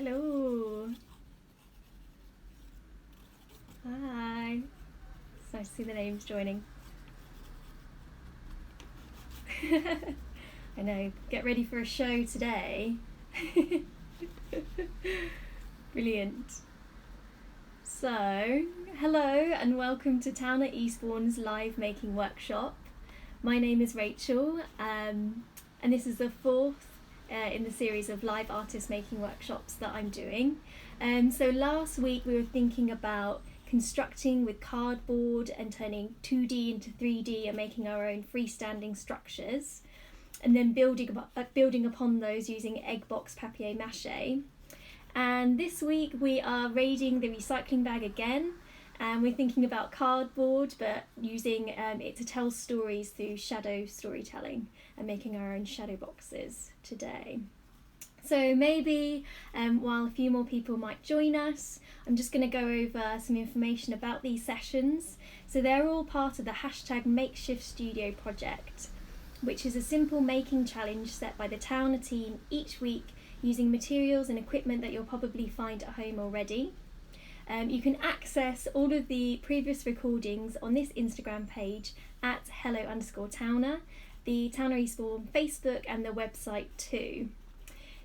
Hello. Hi. It's nice to see the names joining. I know, get ready for a show today. Brilliant. So, hello and welcome to Town at Eastbourne's live making workshop. My name is Rachel and this is the fourth in the series of live artist making workshops that I'm doing. So last week we were thinking about constructing with cardboard and turning 2D into 3D and making our own freestanding structures, and then building upon those using egg box papier-mâché. And this week we are raiding the recycling bag again, and we're thinking about cardboard but using it to tell stories through shadow storytelling and making our own shadow boxes today. So maybe while a few more people might join us, I'm just going to go over some information about these sessions. So they're all part of the #MakeshiftStudio project, which is a simple making challenge set by the Towner team each week using materials and equipment that you'll probably find at home already. You can access all of the previous recordings on this Instagram page at hello_towner, the Towner Eastbourne Facebook and the website too.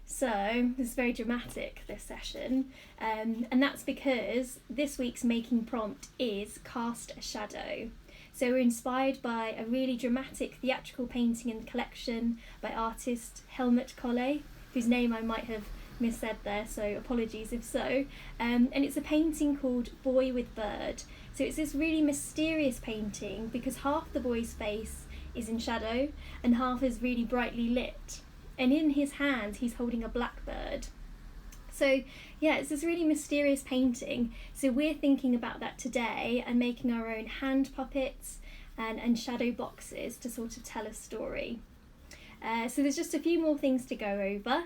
So this is very dramatic, this session, and that's because this week's making prompt is Cast a Shadow. So we're inspired by a really dramatic theatrical painting in the collection by artist Helmut Kolle, whose name I might have missaid there, so apologies if so. And it's a painting called Boy with Bird. So it's this really mysterious painting because half the boy's face is in shadow and half is really brightly lit. And in his hand he's holding a blackbird. So yeah, it's this really mysterious painting. So we're thinking about that today and making our own hand puppets and shadow boxes to sort of tell a story. So there's just a few more things to go over.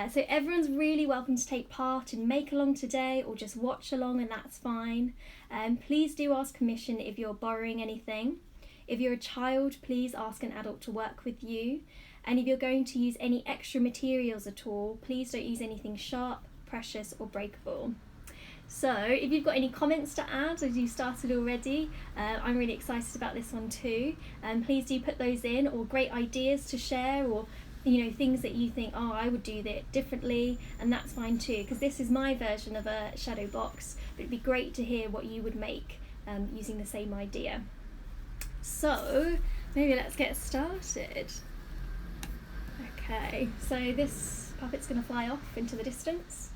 So everyone's really welcome to take part and make along today or just watch along, and that's fine. Please do ask permission if you're borrowing anything. If you're a child, please ask an adult to work with you. And if you're going to use any extra materials at all, please don't use anything sharp, precious or breakable. So if you've got any comments to add as you started already, I'm really excited about this one too. Please do put those in, or great ideas to share, or things that you think, oh, I would do that differently, and that's fine too, because this is my version of a shadow box, but it'd be great to hear what you would make using the same idea. So maybe let's get started. Okay, so this puppet's going to fly off into the distance.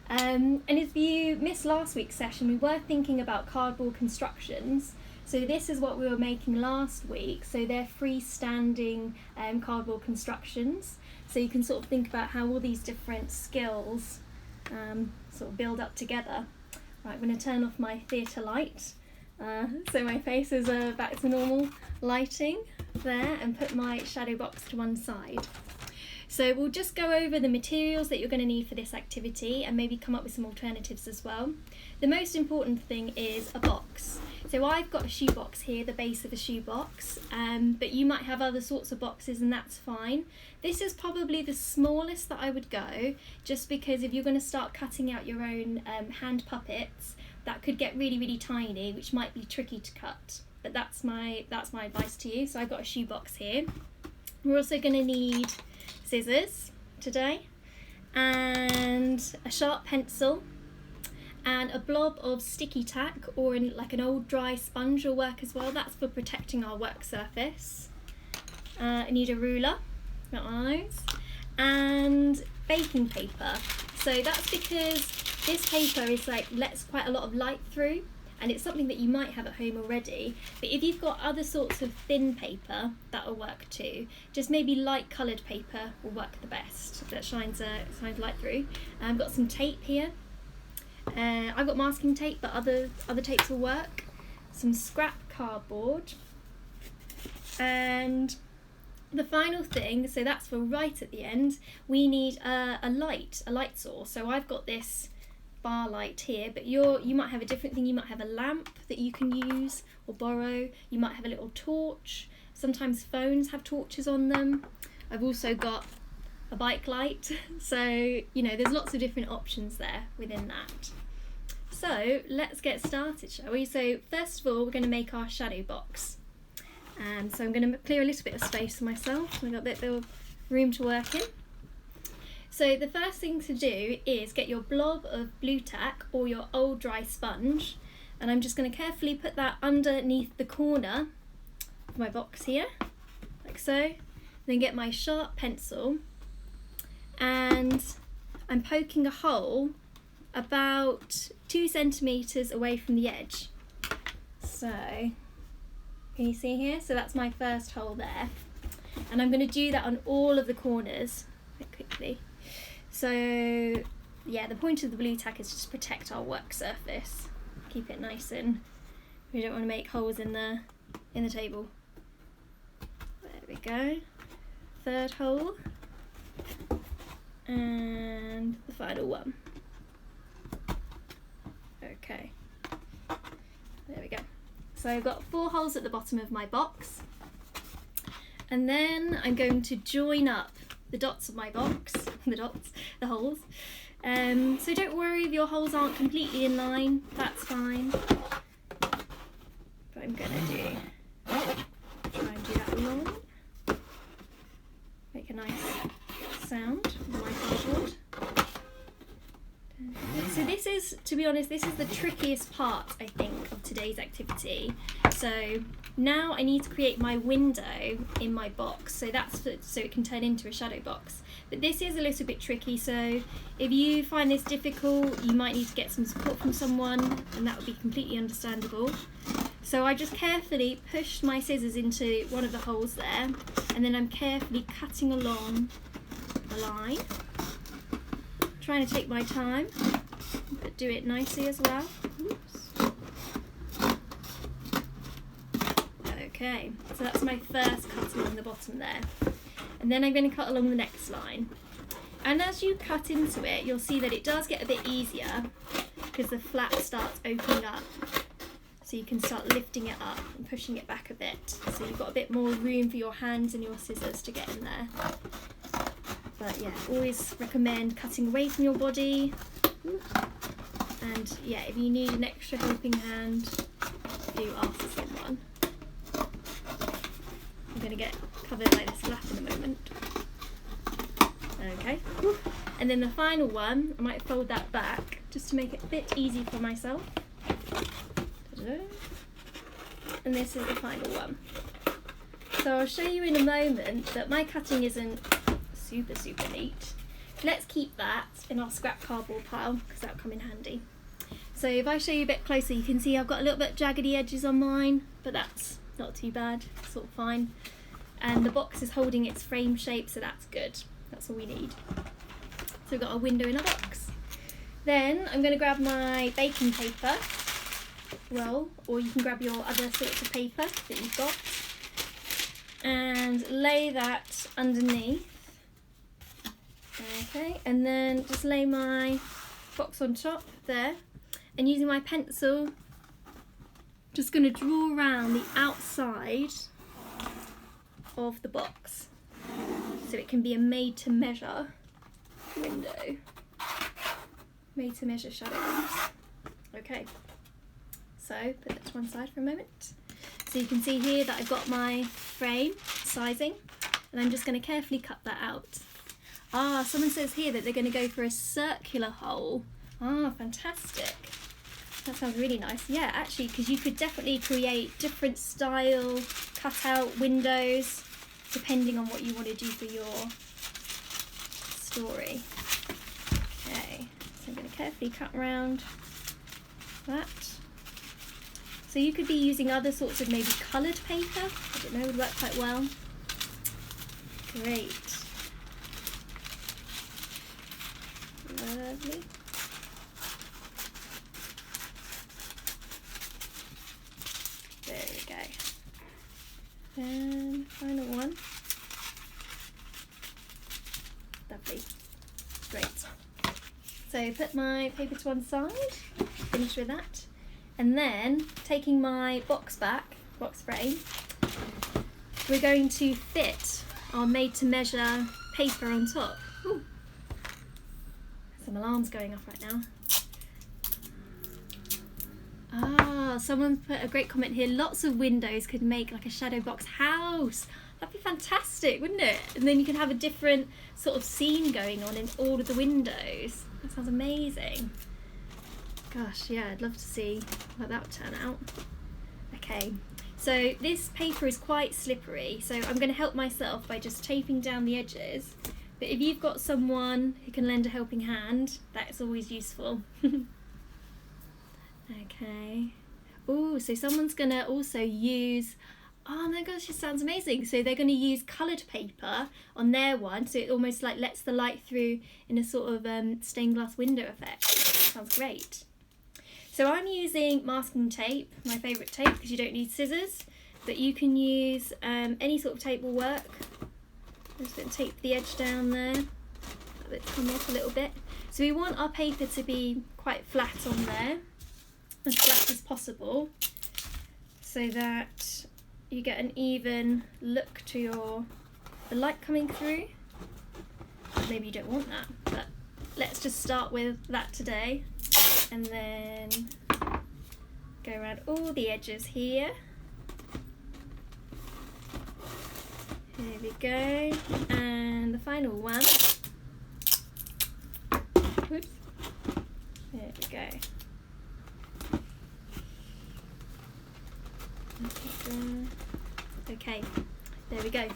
And if you missed last week's session, we were thinking about cardboard constructions. So this is what we were making last week. So they're freestanding cardboard constructions. So you can sort of think about how all these different skills sort of build up together. Right, I'm going to turn off my theatre light. So my face is back to normal lighting there, and put my shadow box to one side. So we'll just go over the materials that you're going to need for this activity and maybe come up with some alternatives as well. The most important thing is a box. So I've got a shoebox here, the base of a shoebox, but you might have other sorts of boxes and that's fine. This is probably the smallest that I would go, just because if you're going to start cutting out your own hand puppets, that could get really, really tiny, which might be tricky to cut. But that's my advice to you. So I've got a shoebox here. We're also going to need scissors today, and a sharp pencil, and a blob of sticky tack, or like an old dry sponge will work as well. That's for protecting our work surface. I need a ruler, got one of those, and baking paper. So that's because this paper is lets quite a lot of light through, and it's something that you might have at home already. But if you've got other sorts of thin paper, that'll work too. Just maybe light coloured paper will work the best. That shines light through. I've got some tape here. I've got masking tape, but other tapes will work. Some scrap cardboard. And the final thing, so that's for right at the end, we need a light source. So I've got this bar light here, but you might have a different thing. You might have a lamp that you can use or borrow. You might have a little torch. Sometimes phones have torches on them. I've also got a bike light. So, you know, there's lots of different options there within that. So let's get started, shall we? So first of all, we're going to make our shadow box. So I'm going to clear a little bit of space for myself. I've got a bit of room to work in. So the first thing to do is get your blob of blue tack or your old dry sponge, and I'm just going to carefully put that underneath the corner of my box here, like so. Then get my sharp pencil, and I'm poking a hole about 2 centimetres away from the edge. So, can you see here? So that's my first hole there. And I'm going to do that on all of the corners quite quickly. So, yeah, the point of the blue tack is just to protect our work surface. Keep it nice, and we don't want to make holes in the table. There we go. Third hole. And the final one. Okay. There we go. So I've got 4 holes at the bottom of my box. And then I'm going to join up the dots of my box, the holes. So don't worry if your holes aren't completely in line, that's fine. But I'm gonna try and do that along. Make a nice sound with my cardboard. So this is, to be honest, this is the trickiest part, I think, of today's activity. So now I need to create my window in my box, so so it can turn into a shadow box. But this is a little bit tricky, so if you find this difficult, you might need to get some support from someone, and that would be completely understandable. So I just carefully pushed my scissors into one of the holes there, and then I'm carefully cutting along a line. Trying to take my time, but do it nicely as well. Oops. Okay, so that's my first cut along the bottom there. And then I'm going to cut along the next line. And as you cut into it, you'll see that it does get a bit easier because the flap starts opening up. So you can start lifting it up and pushing it back a bit. So you've got a bit more room for your hands and your scissors to get in there. But yeah, always recommend cutting away from your body. And yeah, if you need an extra helping hand, do ask someone. I'm going to get covered by this flap in a moment. Okay. And then the final one, I might fold that back just to make it a bit easy for myself. And this is the final one. So I'll show you in a moment that my cutting isn't super neat. Let's keep that in our scrap cardboard pile because that'll come in handy. So if I show you a bit closer, you can see I've got a little bit jaggedy edges on mine, but that's not too bad, sort of fine. And the box is holding its frame shape, so that's good. That's all we need. So we've got our window in our box. Then I'm going to grab my baking paper roll, or you can grab your other sorts of paper that you've got, and lay that underneath. Okay, and then just lay my box on top there, and using my pencil, just going to draw around the outside of the box so it can be a made to measure window, made to measure shadow box. Okay, so put that to one side for a moment. So you can see here that I've got my frame sizing, and I'm just going to carefully cut that out. Ah, someone says here that they're going to go for a circular hole. Ah, fantastic. That sounds really nice. Yeah, actually, because you could definitely create different style cutout windows depending on what you want to do for your story. Okay, so I'm going to carefully cut around that. So you could be using other sorts of maybe coloured paper. I don't know, would work quite well. Great. Lovely. There we go. And final one. Lovely. Great. So put my paper to one side, finish with that. And then taking my box frame, we're going to fit our made to measure paper on top. Ooh. Some alarms going off right now. Ah, someone put a great comment here. Lots of windows could make like a shadow box house. That'd be fantastic, wouldn't it? And then you could have a different sort of scene going on in all of the windows. That sounds amazing. Gosh, yeah, I'd love to see how that would turn out. Okay, so this paper is quite slippery, so I'm going to help myself by just taping down the edges. But if you've got someone who can lend a helping hand, that's always useful. Okay. Oh, so someone's going to also use, oh my gosh, this sounds amazing. So they're going to use coloured paper on their one, so it almost like lets the light through in a sort of stained glass window effect. Sounds great. So I'm using masking tape, my favourite tape, because you don't need scissors, but you can use any sort of tape will work. I'm just going to tape the edge down there, let it come off a little bit. So we want our paper to be quite flat on there, as flat as possible, so that you get an even look to the light coming through. Maybe you don't want that, but let's just start with that today, and then go around all the edges here. Here we go, and the final one. Whoops. There we go. Okay, there we go.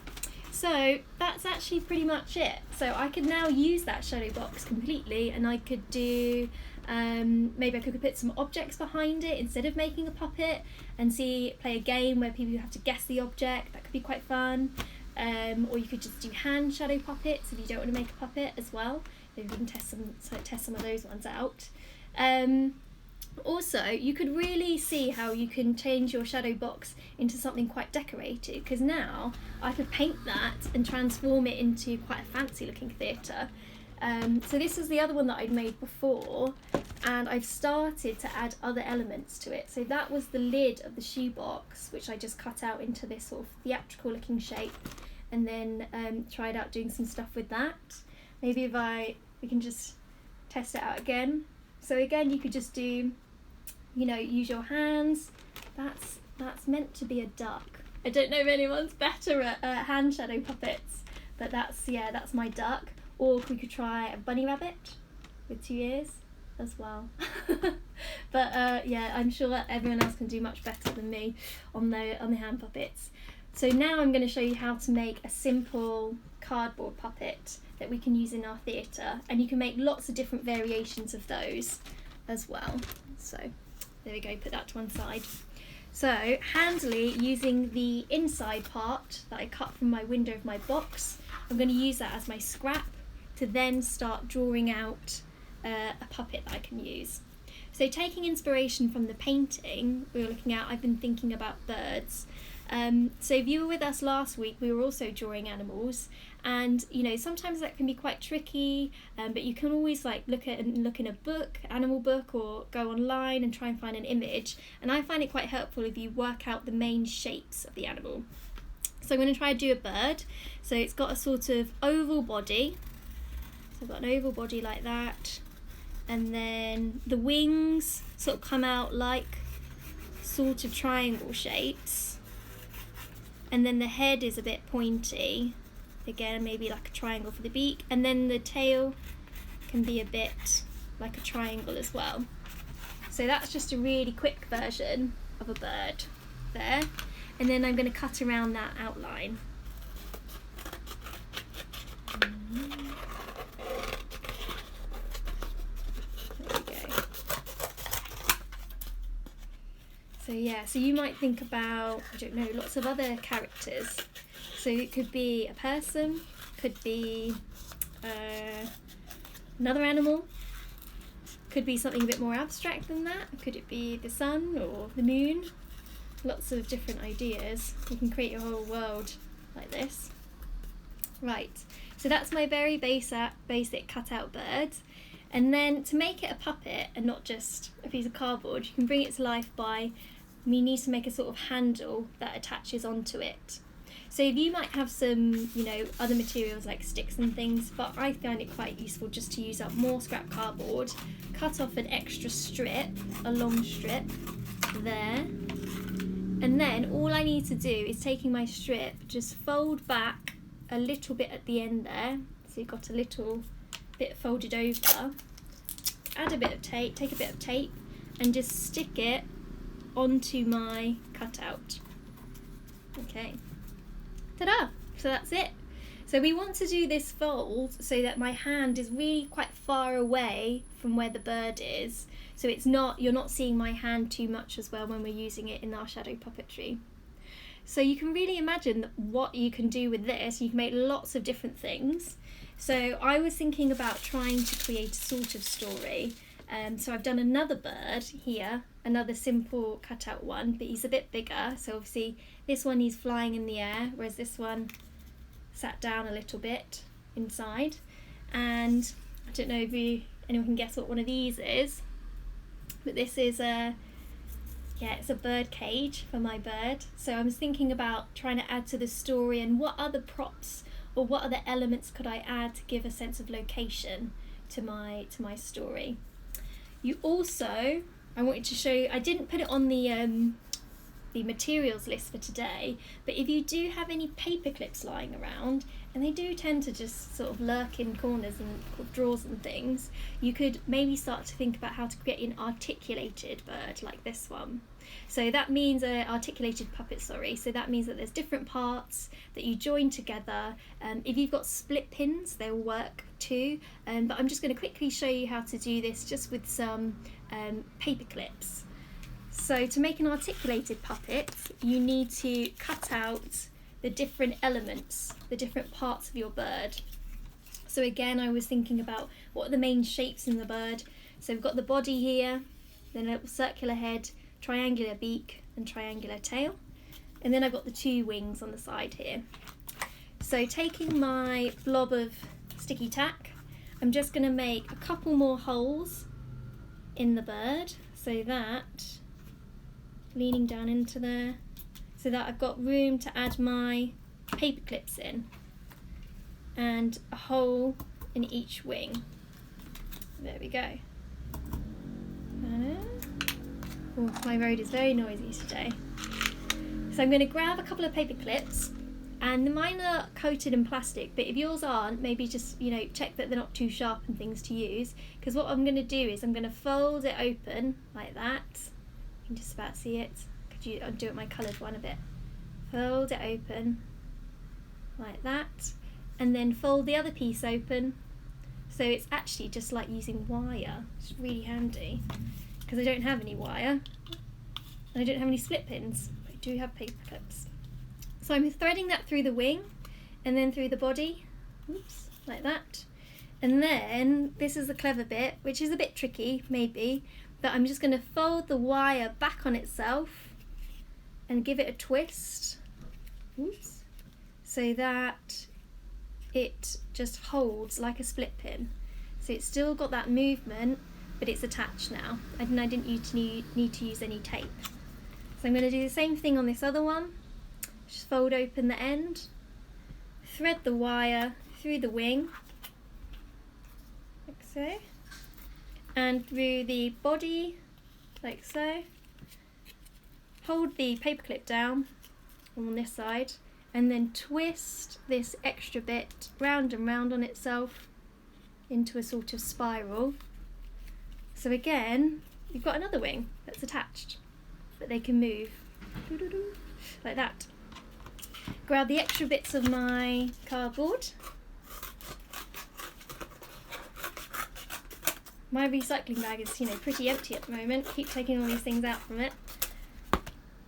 So that's actually pretty much it. So I could now use that shadow box completely, and I could do, maybe I could put some objects behind it instead of making a puppet, and play a game where people have to guess the object. That could be quite fun. Or you could just do hand shadow puppets if you don't want to make a puppet as well. Maybe we can test some of those ones out. Also, you could really see how you can change your shadow box into something quite decorated, because now I could paint that and transform it into quite a fancy looking theatre. So this is the other one that I'd made before, and I've started to add other elements to it. So that was the lid of the shoebox, which I just cut out into this sort of theatrical looking shape, and then tried out doing some stuff with that. Maybe we can just test it out again. So again, you could just do, use your hands. That's meant to be a duck. I don't know if anyone's better at hand shadow puppets, but that's my duck. Or we could try a bunny rabbit with 2 ears as well. But I'm sure that everyone else can do much better than me on the hand puppets. So now I'm going to show you how to make a simple cardboard puppet that we can use in our theatre, and you can make lots of different variations of those as well. So there we go, put that to one side. So handily, using the inside part that I cut from my window of my box, I'm going to use that as my scrap to then start drawing out a puppet that I can use. So taking inspiration from the painting we were looking at, I've been thinking about birds. So if you were with us last week, we were also drawing animals, and sometimes that can be quite tricky, but you can always look in a book, animal book, or go online and try and find an image, and I find it quite helpful if you work out the main shapes of the animal. So I'm going to try to do a bird. So it's got a sort of oval body, so I've got an oval body like that, and then the wings sort of come out like sort of triangle shapes. And then the head is a bit pointy, again maybe like a triangle for the beak, and then the tail can be a bit like a triangle as well. So that's just a really quick version of a bird there, and then I'm going to cut around that outline. There we go. So you might think about, lots of other characters. So it could be a person, could be another animal, could be something a bit more abstract than that. Could it be the sun or the moon? Lots of different ideas. You can create your whole world like this. Right, so that's my very basic cutout bird. And then to make it a puppet and not just a piece of cardboard, you can bring it to life by, we need to make a sort of handle that attaches onto it. So you might have some, other materials like sticks and things, but I find it quite useful just to use up more scrap cardboard, cut off an extra strip, a long strip, there. And then all I need to do is taking my strip, just fold back a little bit at the end there. So you've got a little bit folded over. Add a bit of tape, take a bit of tape, and just stick it onto my cutout. Okay. Ta-da! So that's it. So we want to do this fold so that my hand is really quite far away from where the bird is. So you're not seeing my hand too much as well when we're using it in our shadow puppetry. So you can really imagine what you can do with this. You can make lots of different things. So I was thinking about trying to create a sort of story. So I've done another bird here, another simple cutout one, but he's a bit bigger. So obviously this one he's flying in the air, whereas this one sat down a little bit inside. And I don't know if anyone can guess what one of these is, but this is it's a bird cage for my bird. So I was thinking about trying to add to the story and what other props or what other elements could I add to give a sense of location to my story. You also, I wanted to show you, I didn't put it on the materials list for today, but if you do have any paper clips lying around, and they do tend to just sort of lurk in corners and drawers and things, you could maybe start to think about how to create an articulated bird like this one. So that means articulated puppet, so that means that there's different parts that you join together. If you've got split pins, they'll work too, but I'm just going to quickly show you how to do this just with some paper clips. So to make an articulated puppet, you need to cut out the different elements, the different parts of your bird. So again, I was thinking about what are the main shapes in the bird. So we've got the body here, then a little circular head, triangular beak and triangular tail. And then I've got the two wings on the side here. So taking my blob of sticky tack, I'm just going to make a couple more holes in the bird, so that, leaning down into there, so that I've got room to add my paper clips in, and a hole in each wing. There we go. Oh, my road is very noisy today. So I'm going to grab a couple of paper clips, and mine are coated in plastic, but if yours aren't, maybe just check that they're not too sharp and things to use, because what I'm going to do is I'm going to fold it open like that. You can just about see it. I'll do it my coloured one a bit. Fold it open like that, and then fold the other piece open. So it's actually just like using wire. It's really handy because I don't have any wire and I don't have any split pins, but I do have paper clips. So I'm threading that through the wing and then through the body, oops, like that. And then this is the clever bit, which is a bit tricky maybe, but I'm just going to fold the wire back on itself and give it a twist, oops, so that it just holds like a split pin. So it's still got that movement, but it's attached now, and I didn't need to use any tape. So I'm going to do the same thing on this other one. Just fold open the end, thread the wire through the wing, like so, and through the body, like so. Hold the paperclip down on this side, and then twist this extra bit round and round on itself into a sort of spiral. So again, you've got another wing that's attached, but they can move like that. Grab the extra bits of my cardboard. My recycling bag is, pretty empty at the moment. Keep taking all these things out from it.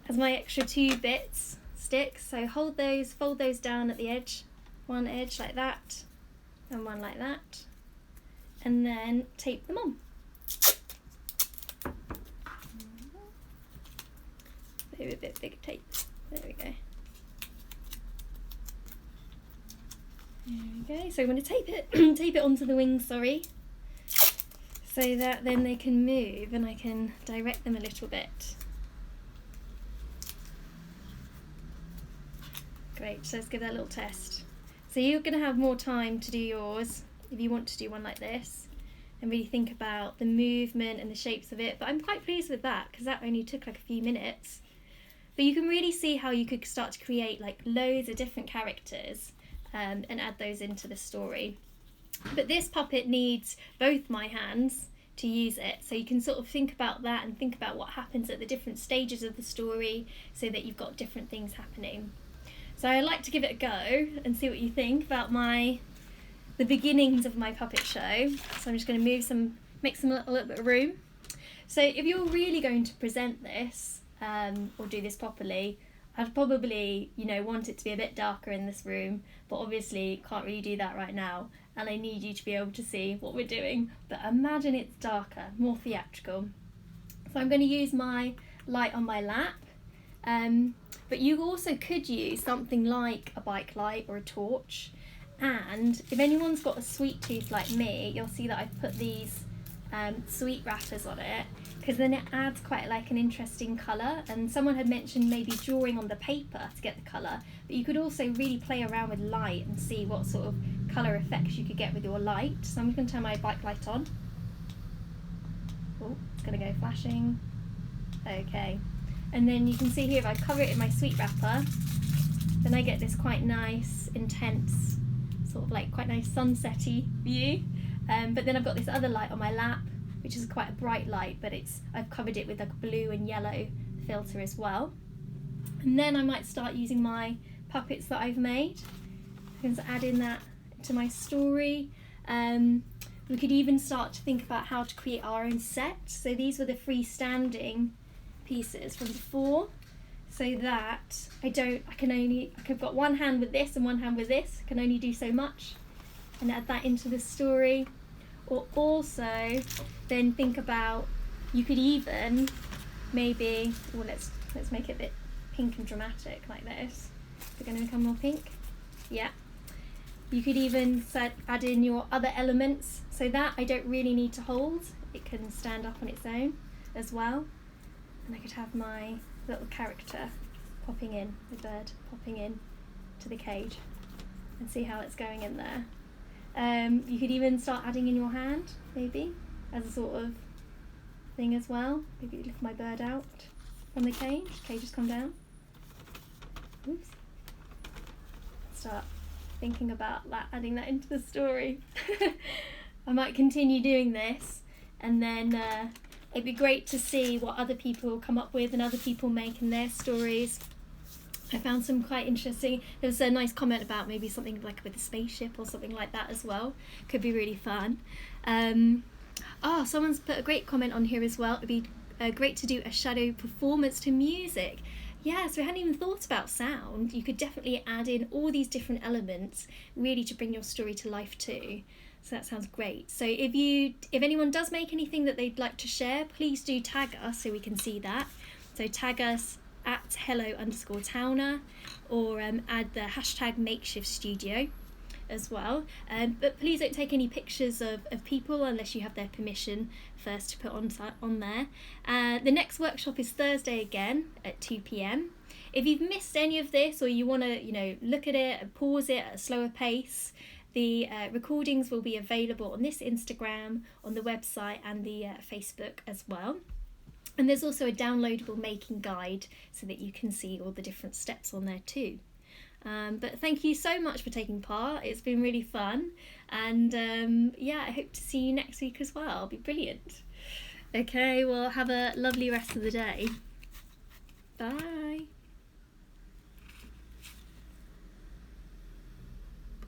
As my extra two bits stick, so fold those down at the edge. One edge like that, and one like that, and then tape them on. Maybe a bit bigger tape. There we go. There we go. So I'm going to tape it onto the wings, so that then they can move and I can direct them a little bit. Great, so let's give that a little test. So you're going to have more time to do yours if you want to do one like this and really think about the movement and the shapes of it. But I'm quite pleased with that because that only took like a few minutes. But you can really see how you could start to create like loads of different characters and add those into the story. But this puppet needs both my hands to use it. So you can sort of think about that and think about what happens at the different stages of the story so that you've got different things happening. So I'd like to give it a go and see what you think about the beginnings of my puppet show. So I'm just going to make a little bit of room. So if you're really going to present this or do this properly, I'd probably, want it to be a bit darker in this room, but obviously can't really do that right now. And I need you to be able to see what we're doing. But imagine it's darker, more theatrical. So I'm going to use my light on my lap. But you also could use something like a bike light or a torch. And if anyone's got a sweet tooth like me, you'll see that I've put these sweet wrappers on it, because then it adds quite like an interesting colour. And someone had mentioned maybe drawing on the paper to get the colour, but you could also really play around with light and see what sort of colour effects you could get with your light. So I'm just going to turn my bike light on. Oh, it's going to go flashing. Okay. And then you can see here, if I cover it in my sweet wrapper, then I get this quite nice, intense, sort of like quite nice sunsetty view. But then I've got this other light on my lap, which is quite a bright light, but I've covered it with like a blue and yellow filter as well. And then I might start using my puppets that I've made. I'm going to add in that to my story. We could even start to think about how to create our own set. So these were the freestanding pieces from before, so that I've got one hand with this and one hand with this, I can only do so much, and add that into the story. Or also then think about, you could even maybe, let's make it a bit pink and dramatic like this. We're going to become more pink. Yeah. You could even add in your other elements, so that I don't really need to hold, it can stand up on its own as well. And I could have my little character popping in, the bird popping in to the cage, and see how it's going in there. You could even start adding in your hand, maybe, as a sort of thing as well. Maybe lift my bird out from the cage. Cage has come down. Oops. Start thinking about that, adding that into the story. I might continue doing this, and then it'd be great to see what other people come up with and other people make in their stories. I found some quite interesting. There was a nice comment about maybe something like with a spaceship or something like that as well. Could be really fun. Someone's put a great comment on here as well. It'd be great to do a shadow performance to music. Yeah, so I hadn't even thought about sound. You could definitely add in all these different elements really to bring your story to life too. So that sounds great. So if anyone does make anything that they'd like to share, please do tag us so we can see that. So tag us at hello_towner, or add the hashtag makeshift studio as well. But please don't take any pictures of people unless you have their permission first to put on there. The next workshop is Thursday again at 2 p.m. If you've missed any of this, or you want to look at it and pause it at a slower pace, the recordings will be available on this Instagram, on the website, and the Facebook as well. And there's also a downloadable making guide so that you can see all the different steps on there too. But thank you so much for taking part. It's been really fun. And I hope to see you next week as well. It'll be brilliant. Okay, well, have a lovely rest of the day. Bye.